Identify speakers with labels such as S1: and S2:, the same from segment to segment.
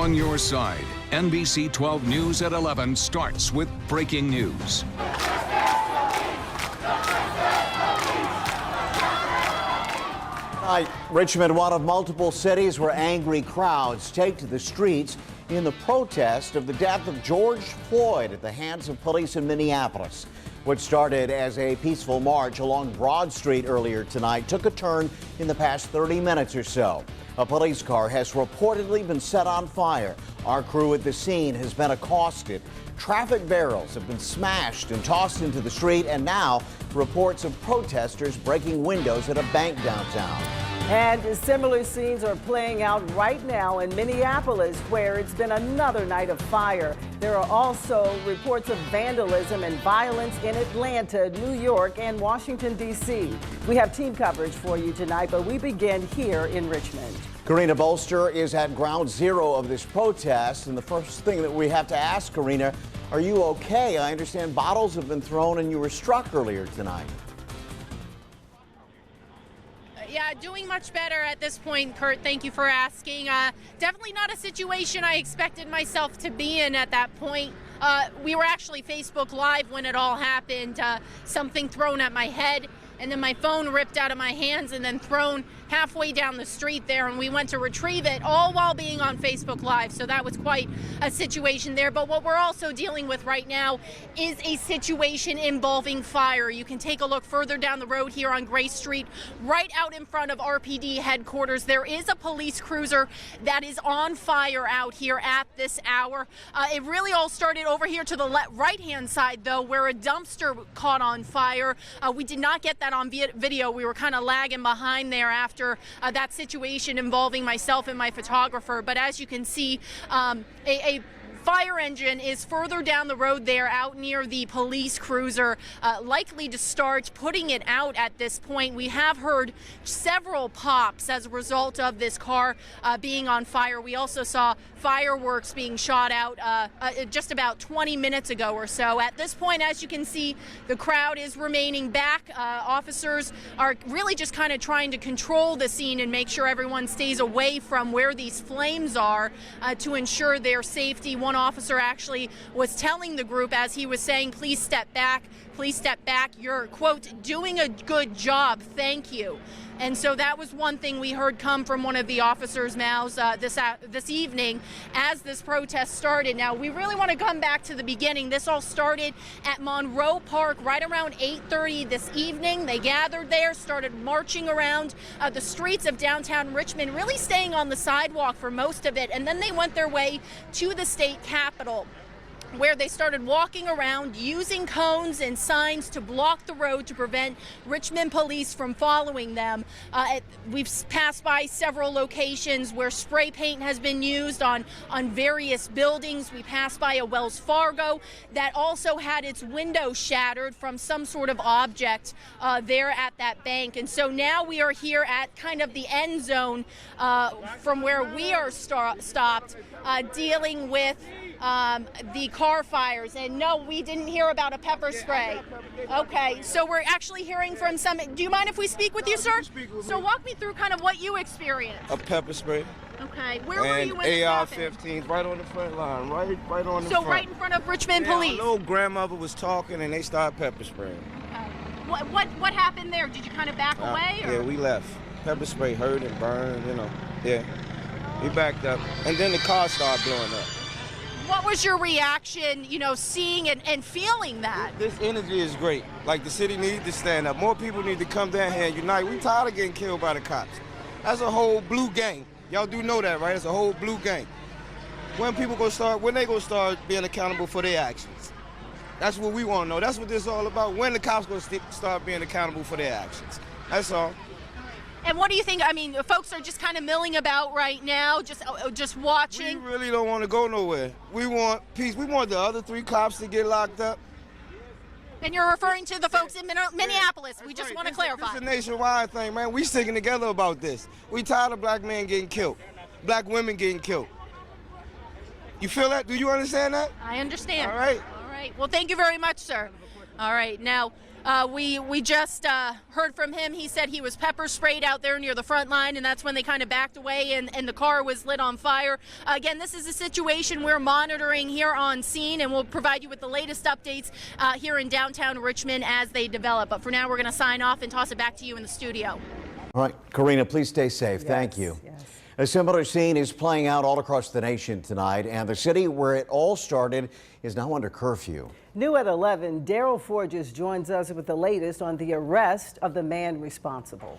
S1: on your side. NBC 12 News at 11 starts with breaking news.
S2: Tonight, Richmond, one of multiple cities where angry crowds take to the streets in the protest of the death of George Floyd at the hands of police in Minneapolis. What started as a peaceful march along Broad Street earlier tonight took a turn in the past 30 minutes or so. A police car has reportedly been set on fire. Our crew at the scene has been accosted. Traffic barrels have been smashed and tossed into the street, and now reports of protesters breaking windows at a bank downtown.
S3: And similar scenes are playing out right now in Minneapolis, where it's been another night of fire. There are also reports of vandalism and violence in Atlanta, New York, and Washington, D.C. We have team coverage for you tonight, but we begin here in Richmond.
S2: Karina Bolster is at ground zero of this protest, and the first thing that we have to ask, Karina, are you okay? I understand bottles have been thrown and you were struck earlier tonight.
S4: Yeah, doing much better at this point, Kurt. Thank you for asking. Definitely not a situation I expected myself to be in at that point. We were actually Facebook Live when it all happened. Something thrown at my head, and then my phone ripped out of my hands and then thrown halfway down the street there, and we went to retrieve it, all while being on Facebook Live. So that was quite a situation there. But what we're also dealing with right now is a situation involving fire. You can take a look further down the road here on Gray Street, right out in front of RPD headquarters. There is a police cruiser that is on fire out here at this hour. It really all started over here to the right-hand side, though, where a dumpster caught on fire. We did not get that on video. We were kind of lagging behind there after that situation involving myself and my photographer. But as you can see, a fire engine is further down the road there, out near the police cruiser, likely to start putting it out at this point. We have heard several pops as a result of this car being on fire. We also saw fireworks being shot out just about 20 minutes ago or so. At this point, as you can see, the crowd is remaining back. Officers are really just kind of trying to control the scene and make sure everyone stays away from where these flames are to ensure their safety. One officer actually was telling the group, as he was saying, please step back, you're, quote, doing a good job, thank you. And so that was one thing we heard come from one of the officers' mouths this evening as this protest started. Now, we really want to come back to the beginning. This all started at Monroe Park right around 8:30 this evening. They gathered there, started marching around the streets of downtown Richmond, really staying on the sidewalk for most of it. And then they went their way to the state capitol, where they started walking around using cones and signs to block the road to prevent Richmond police from following them. We've passed by several locations where spray paint has been used on various buildings. We passed by a Wells Fargo that also had its window shattered from some sort of object there at that bank. And so now we are here at kind of the end zone from where we are stopped, dealing with the car fires. And no, we didn't hear about a pepper spray. Okay, so we're actually hearing from some. Do you mind if we speak with you, sir? So walk me through kind of what you experienced.
S5: A pepper spray.
S4: Okay, where were you when it happened?
S5: AR-15s, right on the front line, right on the front.
S4: So right in front of Richmond police.
S5: My little grandmother was talking and they started pepper spraying.
S4: Okay. What happened there? Did you kind of back away? Or?
S5: Yeah, we left. Pepper spray hurt and burned, you know. Yeah, we backed up, and then the car started blowing up.
S4: What was your reaction, you know, seeing and feeling that?
S5: This energy is great. Like, the city needs to stand up. More people need to come down here and unite. We tired of getting killed by the cops. That's a whole blue gang. Y'all do know that, right? It's a whole blue gang. When they gonna start being accountable for their actions? That's what we want to know. That's what this is all about. When the cops gonna start being accountable for their actions? That's all.
S4: And what do you think? I mean, folks are just kind of milling about right now, just watching.
S5: We really don't want to go nowhere. We want peace. We want the other 3 cops to get locked up.
S4: And you're referring to the folks in Minneapolis. We just want to clarify.
S5: It's a nationwide thing, man. We sticking together about this. We tired of black men getting killed, black women getting killed. You feel that? Do you understand that?
S4: I understand.
S5: All right.
S4: All right. Well, thank you very much, sir. All right. Now, We just heard from him. He said he was pepper sprayed out there near the front line, and that's when they kind of backed away and the car was lit on fire. Again, this is a situation we're monitoring here on scene, and we'll provide you with the latest updates here in downtown Richmond as they develop. But for now, we're going to sign off and toss it back to you in the studio.
S2: All right, Karina, please stay safe.
S3: Yes,
S2: Thank you.
S3: yes.
S2: A similar scene is playing out all across the nation tonight, and the city where it all started is now under curfew.
S3: New at 11, Daryl Forges joins us with the latest on the arrest of the man responsible.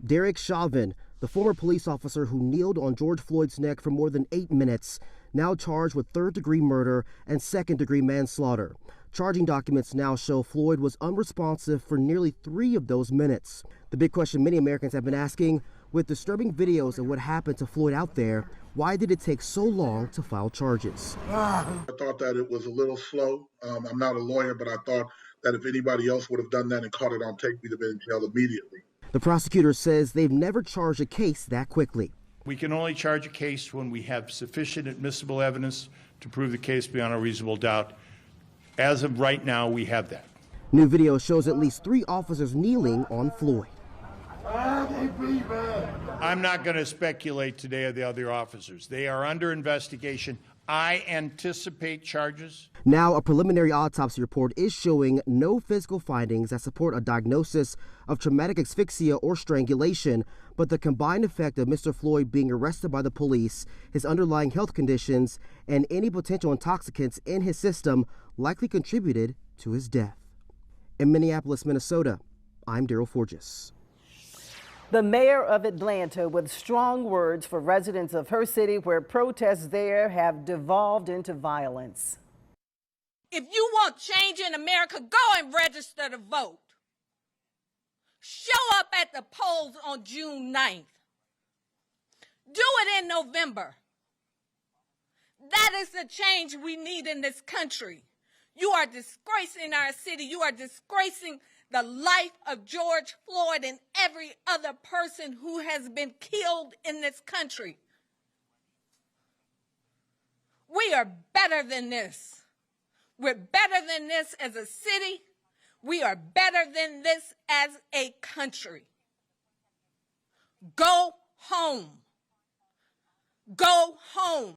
S6: Derek Chauvin, the former police officer who kneeled on George Floyd's neck for more than 8 minutes, now charged with third-degree murder and second-degree manslaughter. Charging documents now show Floyd was unresponsive for nearly 3 of those minutes. The big question many Americans have been asking, with disturbing videos of what happened to Floyd out there, why did it take so long to file charges?
S7: I thought that it was a little slow. I'm not a lawyer, but I thought that if anybody else would have done that and caught it on tape, we'd have been in jail immediately.
S6: The prosecutor says they've never charged a case that quickly.
S8: We can only charge a case when we have sufficient admissible evidence to prove the case beyond a reasonable doubt. As of right now, we have that.
S6: New video shows at least 3 officers kneeling on Floyd.
S8: I'm not going to speculate today of the other officers. They are under investigation. I anticipate charges.
S6: Now, a preliminary autopsy report is showing no physical findings that support a diagnosis of traumatic asphyxia or strangulation, but the combined effect of Mr. Floyd being arrested by the police, his underlying health conditions, and any potential intoxicants in his system likely contributed to his death. In Minneapolis, Minnesota, I'm Daryl Forges.
S3: The mayor of Atlanta with strong words for residents of her city where protests there have devolved into violence.
S9: If you want change in America, go and register to vote. Show up at the polls on June 9th. Do it in November. That is the change we need in this country. You are disgracing our city. You are disgracing the life of George Floyd and every other person who has been killed in this country. We are better than this. We're better than this as a city. We are better than this as a country. Go home. Go home.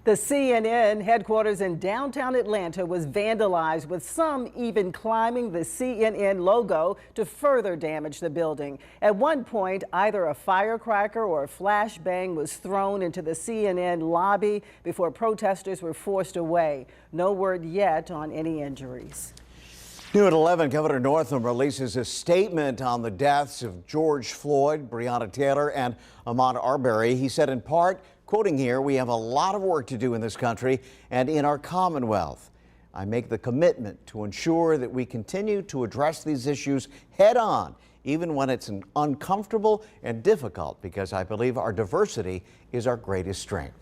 S3: The CNN headquarters in downtown Atlanta was vandalized, with some even climbing the CNN logo to further damage the building. At one point, either a firecracker or a flashbang was thrown into the CNN lobby before protesters were forced away. No word yet on any injuries.
S2: New at 11, Governor Northam releases a statement on the deaths of George Floyd, Breonna Taylor, and Ahmaud Arbery. He said in part, quoting here, "We have a lot of work to do in this country and in our Commonwealth. I make the commitment to ensure that we continue to address these issues head on, even when it's uncomfortable and difficult, because I believe our diversity is our greatest strength."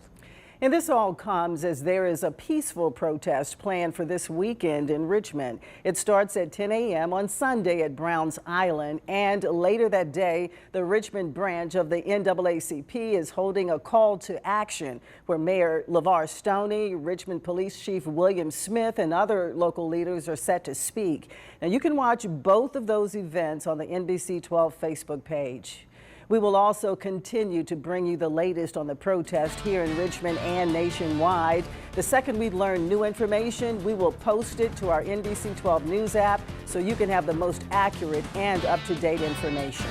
S3: And this all comes as there is a peaceful protest planned for this weekend in Richmond. It starts at 10 a.m. on Sunday at Browns Island, and later that day, the Richmond branch of the NAACP is holding a call to action where Mayor LeVar Stoney, Richmond Police Chief William Smith, and other local leaders are set to speak. Now, you can watch both of those events on the NBC 12 Facebook page. We will also continue to bring you the latest on the protest here in Richmond and nationwide. The second we learn new information, we will post it to our NBC 12 News app so you can have the most accurate and up-to-date information.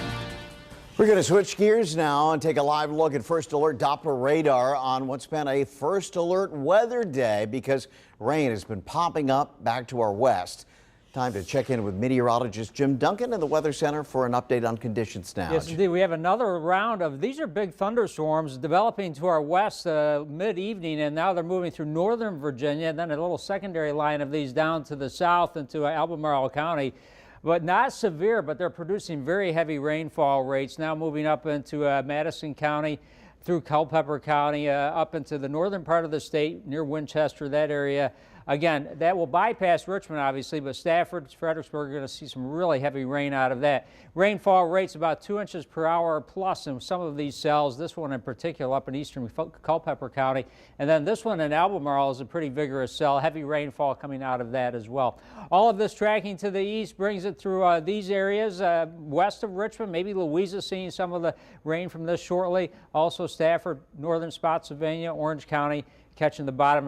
S2: We're going to switch gears now and take a live look at First Alert Doppler radar on what's been a First Alert weather day because rain has been popping up back to our west. Time to check in with meteorologist Jim Duncan in the Weather Center for an update on conditions now.
S10: Yes, indeed. We have another round of, these are big thunderstorms developing to our west mid-evening, and now they're moving through northern Virginia, and then a little secondary line of these down to the south into Albemarle County. But not severe, but they're producing very heavy rainfall rates, now moving up into Madison County, through Culpeper County, up into the northern part of the state, near Winchester, that area. Again, that will bypass Richmond, obviously, but Stafford, Fredericksburg are going to see some really heavy rain out of that. Rainfall rates about 2 inches per hour plus in some of these cells, this one in particular up in eastern Culpeper County. And then this one in Albemarle is a pretty vigorous cell, heavy rainfall coming out of that as well. All of this tracking to the east brings it through these areas west of Richmond. Maybe Louisa seeing some of the rain from this shortly. Also Stafford, northern Spotsylvania, Orange County catching the bottom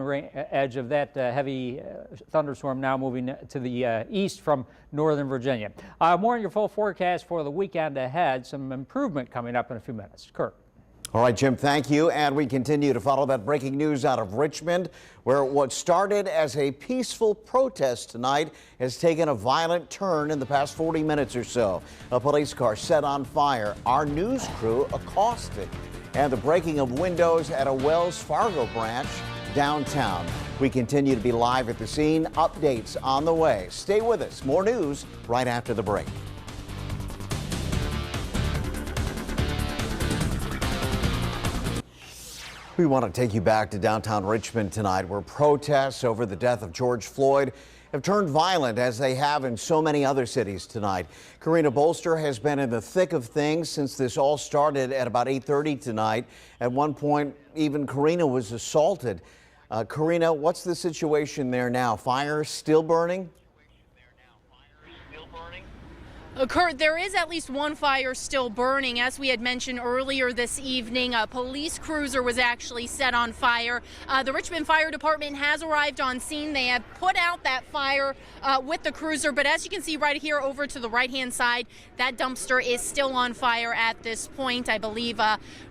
S10: edge of that heavy thunderstorm, now moving to the east from northern Virginia. More on your full forecast for the weekend ahead. Some improvement coming up in a few minutes. Kurt.
S2: All right, Jim, thank you. And we continue to follow that breaking news out of Richmond, where what started as a peaceful protest tonight has taken a violent turn in the past 40 minutes or so. A police car set on fire. Our news crew accosted. And the breaking of windows at a Wells Fargo branch downtown. We continue to be live at the scene. Updates on the way. Stay with us. More news right after the break. We want to take you back to downtown Richmond tonight, where protests over the death of George Floyd have turned violent, as they have in so many other cities tonight. Karina Bolster has been in the thick of things since this all started at about 8:30 tonight. At one point, even Karina was assaulted. Karina, what's the situation there now? Fire still burning?
S4: Kurt, there is at least one fire still burning. As we had mentioned earlier this evening, a police cruiser was actually set on fire. The Richmond Fire Department has arrived on scene. They have put out that fire with the cruiser, but as you can see right here over to the right-hand side, that dumpster is still on fire at this point. I believe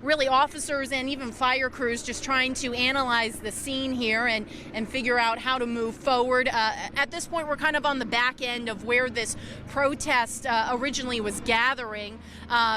S4: really officers and even fire crews just trying to analyze the scene here and figure out how to move forward. At this point, we're kind of on the back end of where this protest originally was gathering.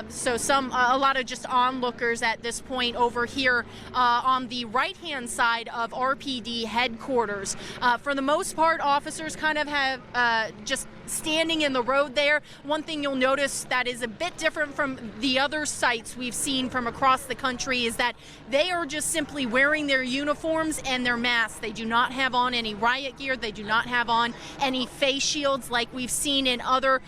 S4: So a lot of just onlookers at this point over here on the right-hand side of RPD headquarters. For the most part, officers kind of have just standing in the road there. One thing you'll notice that is a bit different from the other sites we've seen from across the country is that they are just simply wearing their uniforms and their masks. They do not have on any riot gear. They do not have on any face shields like we've seen in other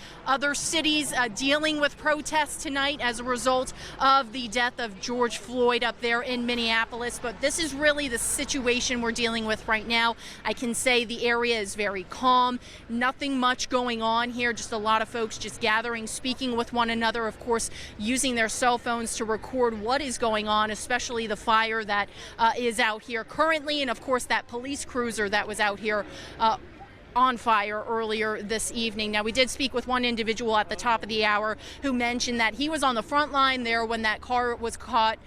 S4: cities dealing with protests tonight as a result of the death of George Floyd up there in Minneapolis. But this is really the situation we're dealing with right now. I can say the area is very calm. Nothing much going on here, just a lot of folks just gathering, speaking with one another, of course, using their cell phones to record what is going on, especially the fire that is out here currently, and of course that police cruiser that was out here on fire earlier this evening. Now, we did speak with one individual at the top of the hour who mentioned that he was on the front line there when that car was caught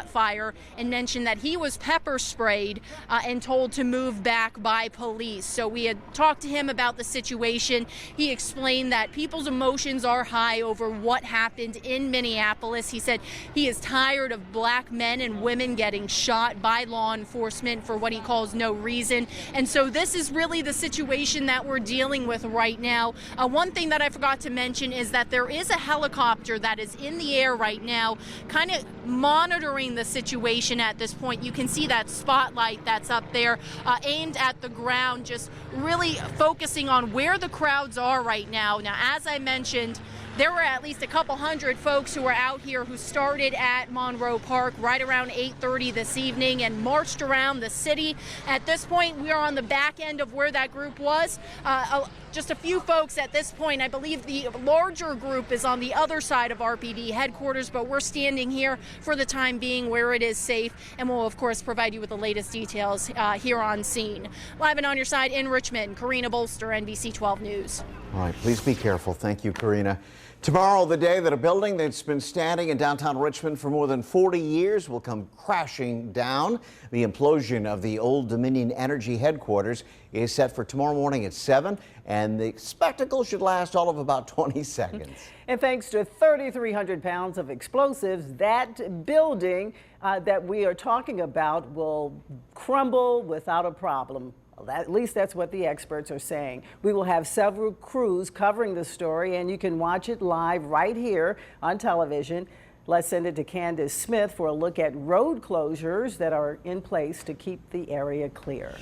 S4: fire, and mentioned that he was pepper sprayed and told to move back by police. So we had talked to him about the situation. He explained that people's emotions are high over what happened in Minneapolis. He said he is tired of black men and women getting shot by law enforcement for what he calls no reason. And so this is really the situation that we're dealing with right now. One thing that I forgot to mention is that there is a helicopter that is in the air right now, kind of monitoring the situation at this point. You can see that spotlight that's up there aimed at the ground, just really focusing on where the crowds are right now. Now, as I mentioned, there were at least a couple hundred folks who were out here who started at Monroe Park right around 8:30 this evening and marched around the city. At this point, we are on the back end of where that group was. Just a few folks at this point. I believe the larger group is on the other side of RPD headquarters, but we're standing here for the time being where it is safe, and we'll, of course, provide you with the latest details here on scene. Live and on your side in Richmond, Karina Bolster, NBC 12 News.
S2: All right, please be careful. Thank you, Karina. Tomorrow, the day that a building that's been standing in downtown Richmond for more than 40 years will come crashing down. The implosion of the Old Dominion Energy headquarters is set for tomorrow morning at 7, and the spectacle should last all of about 20 seconds.
S3: And thanks to 3,300 pounds of explosives, that building that we are talking about will crumble without a problem. At least that's what the experts are saying. We will have several crews covering the story, and you can watch it live right here on television. Let's send it to Candace Smith for a look at road closures that are in place to keep the area clear.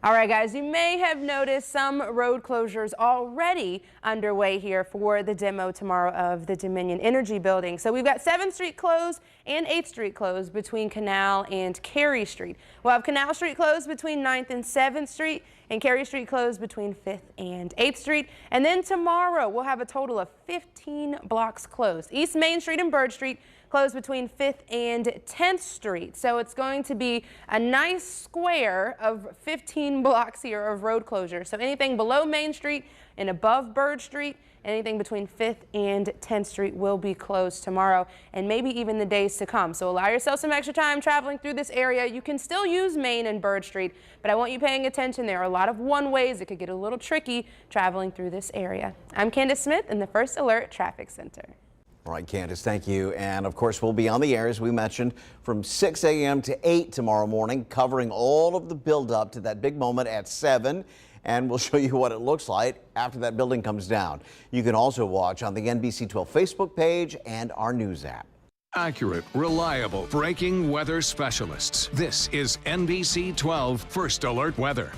S11: All right, guys, you may have noticed some road closures already underway here for the demo tomorrow of the Dominion Energy building. So we've got 7th Street closed and 8th Street closed between Canal and Cary Street. We'll have Canal Street closed between 9th and 7th Street and Cary Street closed between 5th and 8th Street. And then tomorrow we'll have a total of 15 blocks closed. East Main Street and Bird Street closed between 5th and 10th Street. So it's going to be a nice square of 15 blocks here of road closure. So anything below Main Street and above Bird Street, anything between 5th and 10th Street will be closed tomorrow and maybe even the days to come. So allow yourself some extra time traveling through this area. You can still use Main and Bird Street, but I want you paying attention. There are a lot of one-ways. It could get a little tricky traveling through this area. I'm Candace Smith in the First Alert Traffic Center.
S2: All right, Candace, thank you. And of course, we'll be on the air, as we mentioned, from 6 a.m. to 8 tomorrow morning, covering all of the build-up to that big moment at 7. And we'll show you what it looks like after that building comes down. You can also watch on the NBC 12 Facebook page and our news app.
S1: Accurate, reliable, breaking weather specialists. This is NBC 12 First Alert Weather.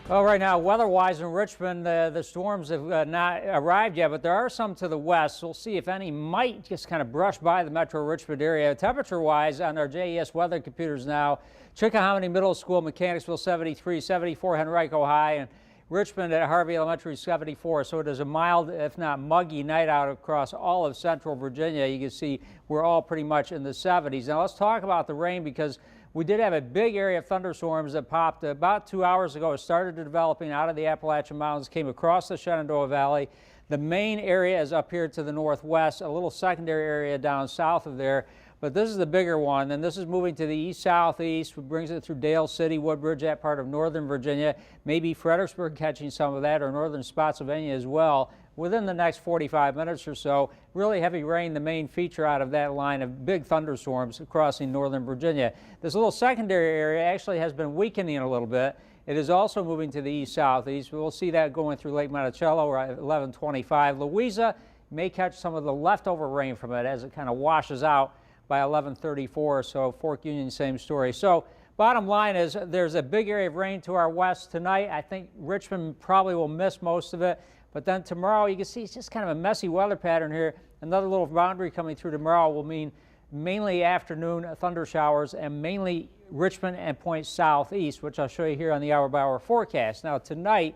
S10: Well, right now, weather-wise in Richmond, the storms have not arrived yet, but there are some to the west. We'll see if any might just kind of brush by the metro Richmond area. Temperature-wise on our JES weather computers now, Chickahominy Middle School, Mechanicsville 73, 74 Henrico High, and Richmond at Harvey Elementary 74. So it is a mild, if not muggy, night out across all of central Virginia. You can see we're all pretty much in the 70s. Now let's talk about the rain, because we did have a big area of thunderstorms that popped about 2 hours ago. It started developing out of the Appalachian Mountains, came across the Shenandoah Valley. The main area is up here to the northwest, a little secondary area down south of there. But this is the bigger one, and this is moving to the east-southeast, which brings it through Dale City, Woodbridge, that part of northern Virginia, maybe Fredericksburg catching some of that, or northern Spotsylvania as well, within the next 45 minutes or so. Really heavy rain, the main feature out of that line of big thunderstorms crossing northern Virginia. This little secondary area actually has been weakening a little bit. It is also moving to the east-southeast. We'll see that going through Lake Monticello at 11:25. Louisa may catch some of the leftover rain from it as it kind of washes out by 11:34, so Fork Union, same story. So bottom line is there's a big area of rain to our west tonight. I think Richmond probably will miss most of it. But then tomorrow, you can see it's just kind of a messy weather pattern here. Another little boundary coming through tomorrow will mean mainly afternoon thunder showers and mainly Richmond and points southeast, which I'll show you here on the hour-by-hour forecast. Now tonight,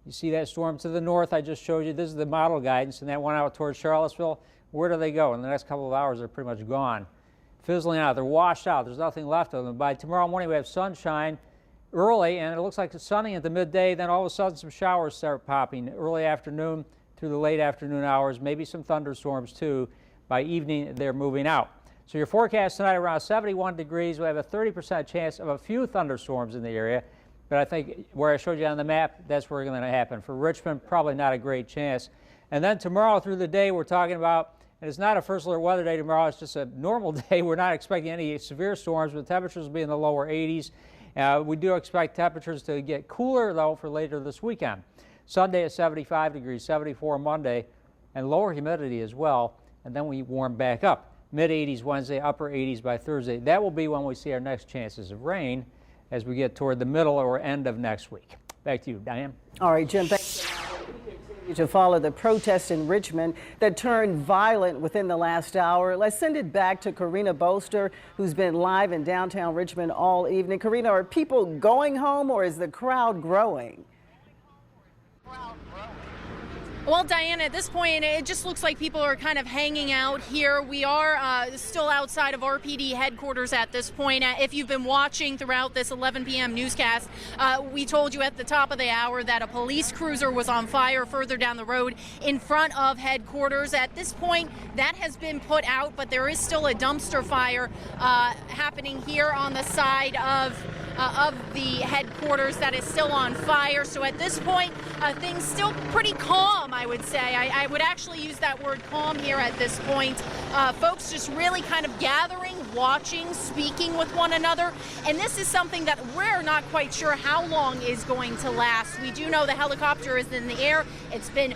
S10: you see that storm to the north I just showed you. This is the model guidance, and that went out towards Charlottesville. Where do they go? In the next couple of hours, they're pretty much gone. Fizzling out. They're washed out. There's nothing left of them. By tomorrow morning, we have sunshine early, and it looks like it's sunny at the midday. Then all of a sudden, some showers start popping early afternoon through the late afternoon hours, maybe some thunderstorms too. By evening, they're moving out. So your forecast tonight around 71 degrees. We have a 30% chance of a few thunderstorms in the area. But I think where I showed you on the map, that's where it's going to happen. For Richmond, probably not a great chance. And then tomorrow through the day, we're talking about, and it's not a first alert weather day tomorrow, it's just a normal day. We're not expecting any severe storms, but temperatures will be in the lower 80s. We do expect temperatures to get cooler, though, for later this weekend. Sunday at 75 degrees, 74 Monday, and lower humidity as well. And then we warm back up. Mid-80s Wednesday, upper 80s by Thursday. That will be when we see our next chances of rain as we get toward the middle or end of next week. Back to you, Diane.
S3: All right, Jim, thanks. To follow the protests in Richmond that turned violent within the last hour. Let's send it back to Karina Bolster, who's been live in downtown Richmond all evening. Karina, are people going home, or is the crowd growing?
S4: Well, Diana, at this point, it just looks like people are kind of hanging out here. We are still outside of RPD headquarters at this point. If you've been watching throughout this 11 p.m. newscast, we told you at the top of the hour that a police cruiser was on fire further down the road in front of headquarters. At this point, that has been put out, but there is still a dumpster fire happening here on the side of the headquarters that is still on fire. So at this point, things still pretty calm, I would say. I would actually use that word calm here at this point. Folks just really kind of gathering, watching, speaking with one another. And this is something that we're not quite sure how long is going to last. We do know the helicopter is in the air. It's been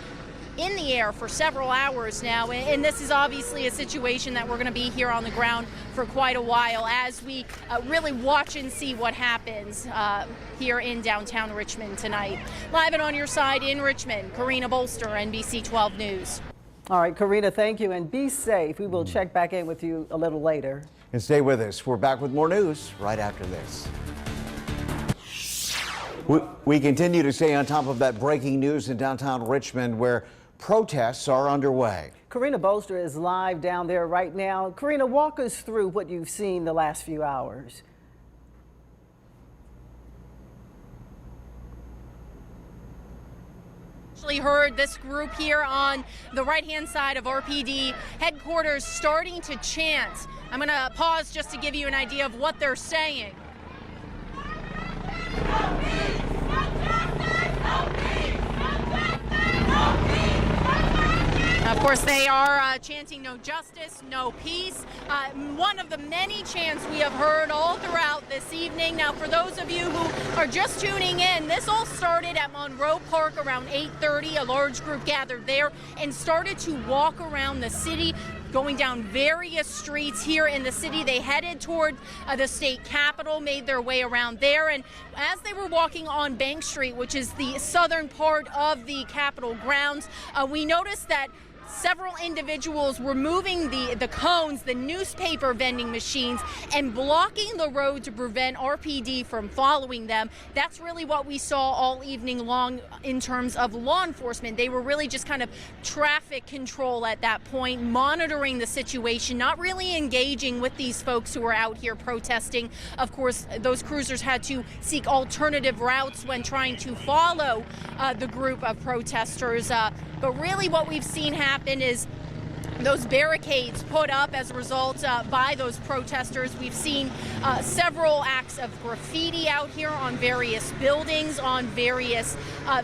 S4: in the air for several hours now, and this is obviously a situation that we're going to be here on the ground for quite a while as we really watch and see what happens here in downtown Richmond tonight. Live and on your side in Richmond, Karina Bolster, NBC 12 News.
S3: All right, Karina, thank you, and be safe. We will check back in with you a little later.
S2: And stay with us. We're back with more news right after this. We continue to stay on top of that breaking news in downtown Richmond where protests are underway.
S3: Karina Bolster is live down there right now. Karina, walk us through what you've seen the last few hours.
S4: Heard this group here on the right-hand side of RPD headquarters starting to chant. I'm going to pause just to give you an idea of what they're saying. Of course, they are chanting no justice, no peace. One of the many chants we have heard all throughout this evening. Now, for those of you who are just tuning in, this all started at Monroe Park around 8:30. A large group gathered there and started to walk around the city, going down various streets here in the city. They headed toward the state capitol, made their way around there, and as they were walking on Bank Street, which is the southern part of the Capitol grounds, we noticed that several individuals were moving the cones, the newspaper vending machines, and blocking the road to prevent RPD from following them. That's really what we saw all evening long in terms of law enforcement. They were really just kind of traffic control at that point, monitoring the situation, not really engaging with these folks who were out here protesting. Of course, those cruisers had to seek alternative routes when trying to follow the group of protesters. But really what we've seen happen is those barricades put up as a result by those protesters. We've seen several acts of graffiti out here on various buildings, on various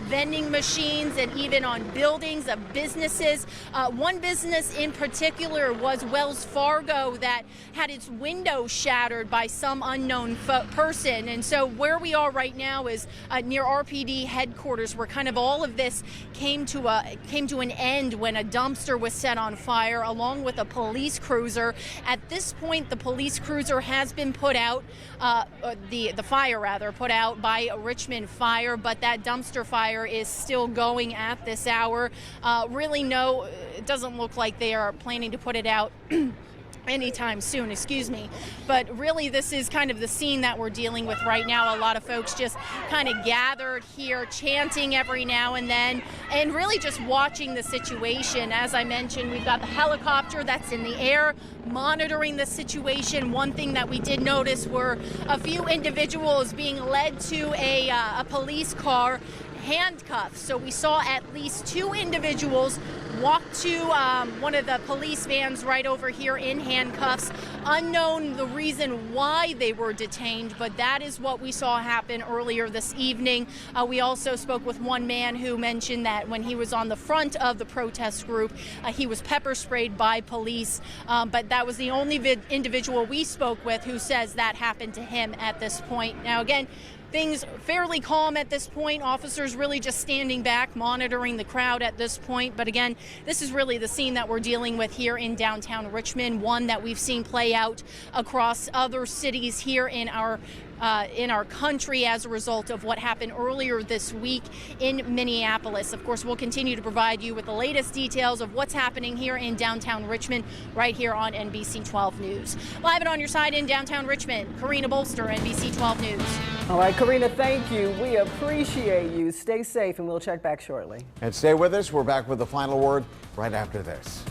S4: vending machines, and even on buildings of businesses. One business in particular was Wells Fargo that had its window shattered by some unknown person. And so where we are right now is near RPD headquarters, where kind of all of this came to an end when a dumpster was set on fire along with a police cruiser. At this point, the police cruiser has been put out, the fire rather, put out by Richmond Fire, but that dumpster fire is still going at this hour. Really no, it doesn't look like they are planning to put it out anytime soon, excuse me. But really this is kind of the scene that we're dealing with right now. A lot of folks just kind of gathered here, chanting every now and then, and really just watching the situation. As I mentioned, we've got the helicopter that's in the air monitoring the situation. One thing that we did notice were a few individuals being led to a police car, handcuffs. So we saw at least two individuals walk to one of the police vans right over here in handcuffs. Unknown the reason why they were detained, but that is what we saw happen earlier this evening. We also spoke with one man who mentioned that when he was on the front of the protest group, he was pepper sprayed by police, but that was the only individual we spoke with who says that happened to him at this point. Now again, things fairly calm at this point. Officers really just standing back, monitoring the crowd at this point. But again, this is really the scene that we're dealing with here in downtown Richmond, one that we've seen play out across other cities here in our country as a result of what happened earlier this week in Minneapolis. Of course, we'll continue to provide you with the latest details of what's happening here in downtown Richmond right here on NBC 12 News. Live and on your side in downtown Richmond, Karina Bolster, NBC 12 News.
S3: All right, Karina, thank you. We appreciate you. Stay safe, and we'll check back shortly.
S2: And stay with us. We're back with the final word right after this.